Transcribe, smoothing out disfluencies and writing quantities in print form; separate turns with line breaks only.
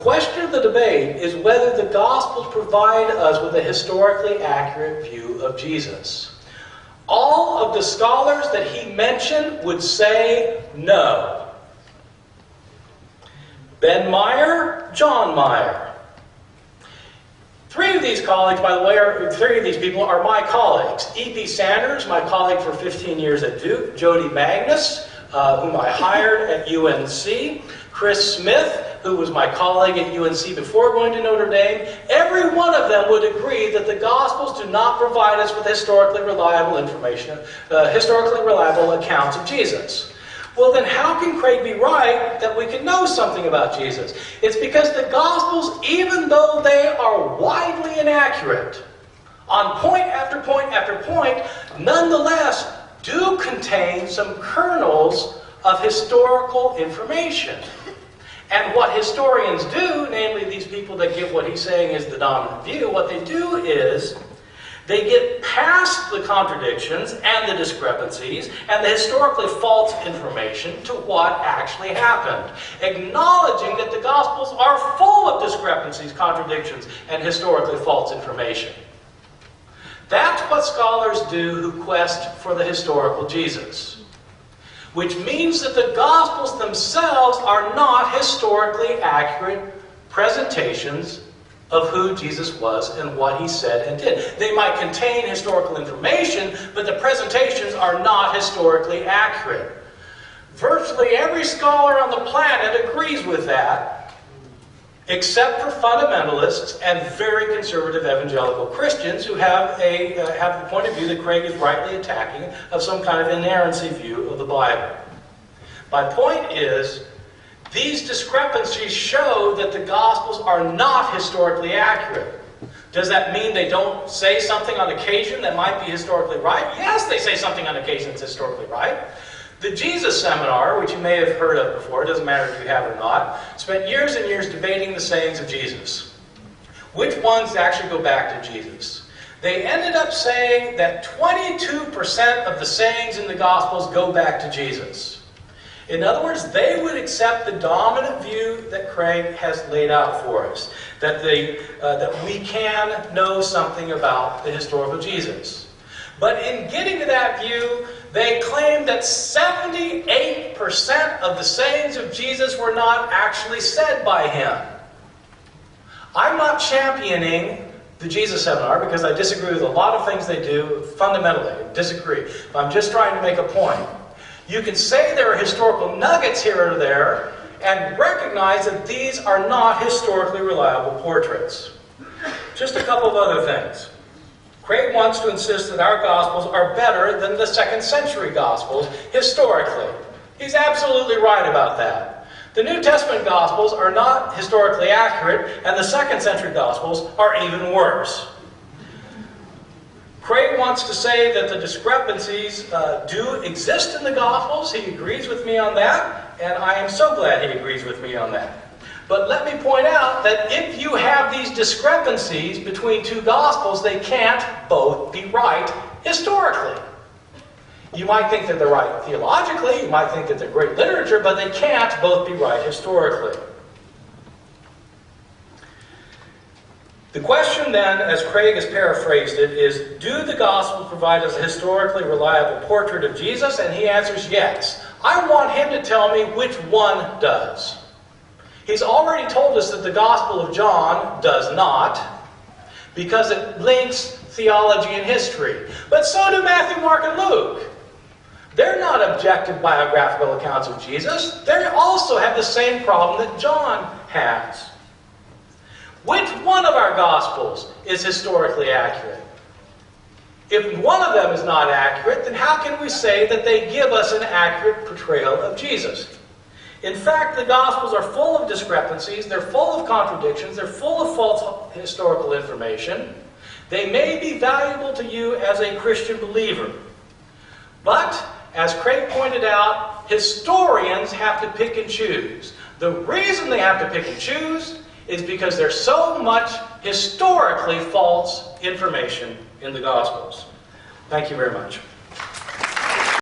The question of the debate is whether the Gospels provide us with a historically accurate view of Jesus. All of the scholars that he mentioned would say no. Ben Meyer, John Meyer. Three of these colleagues, by the way, three of these people are my colleagues. E.P. Sanders, my colleague for 15 years at Duke. Jody Magnus, whom I hired at UNC. Chris Smith, who was my colleague at UNC before going to Notre Dame. Every one of them would agree that the Gospels do not provide us with historically reliable information, historically reliable accounts of Jesus. Well, then how can Craig be right that we can know something about Jesus? It's because the Gospels, even though they are widely inaccurate, on point after point after point, nonetheless do contain some kernels of historical information. And what historians do, namely these people that give what he's saying is the dominant view, what they do is they get past the contradictions and the discrepancies and the historically false information to what actually happened, acknowledging that the Gospels are full of discrepancies, contradictions, and historically false information. That's what scholars do who quest for the historical Jesus, which means that the Gospels themselves are not historically accurate presentations of who Jesus was and what he said and did. They might contain historical information, but the presentations are not historically accurate. Virtually every scholar on the planet agrees with that, except for fundamentalists and very conservative evangelical Christians who have the point of view that Craig is rightly attacking of some kind of inerrancy view of the Bible. My point is, these discrepancies show that the Gospels are not historically accurate. Does that mean they don't say something on occasion that might be historically right? Yes, they say something on occasion that's historically right. The Jesus Seminar, which you may have heard of before, it doesn't matter if you have or not, spent years and years debating the sayings of Jesus. Which ones actually go back to Jesus? They ended up saying that 22% of the sayings in the Gospels go back to Jesus. In other words, they would accept the dominant view that Craig has laid out for us, that we can know something about the historical Jesus. But in getting to that view, they claim that 78% of the sayings of Jesus were not actually said by him. I'm not championing the Jesus Seminar because I disagree with a lot of things they do, fundamentally, I disagree. I'm just trying to make a point. You can say there are historical nuggets here or there and recognize that these are not historically reliable portraits. Just a couple of other things. Craig wants to insist that our Gospels are better than the 2nd century Gospels historically. He's absolutely right about that. The New Testament Gospels are not historically accurate, and the 2nd century Gospels are even worse. Craig wants to say that the discrepancies do exist in the Gospels. He agrees with me on that, and I am so glad he agrees with me on that. But let me point out that if you have these discrepancies between two Gospels, they can't both be right historically. You might think that they're right theologically, you might think that they're great literature, but they can't both be right historically. The question then, as Craig has paraphrased it, is, do the Gospels provide us a historically reliable portrait of Jesus? And he answers yes. I want him to tell me which one does. He's already told us that the Gospel of John does not, because it links theology and history. But so do Matthew, Mark, and Luke. They're not objective biographical accounts of Jesus. They also have the same problem that John has. Which one of our Gospels is historically accurate? If one of them is not accurate, then how can we say that they give us an accurate portrayal of Jesus? In fact, the Gospels are full of discrepancies, they're full of contradictions, they're full of false historical information. They may be valuable to you as a Christian believer. But, as Craig pointed out, historians have to pick and choose. The reason they have to pick and choose is because there's so much historically false information in the Gospels. Thank you very much.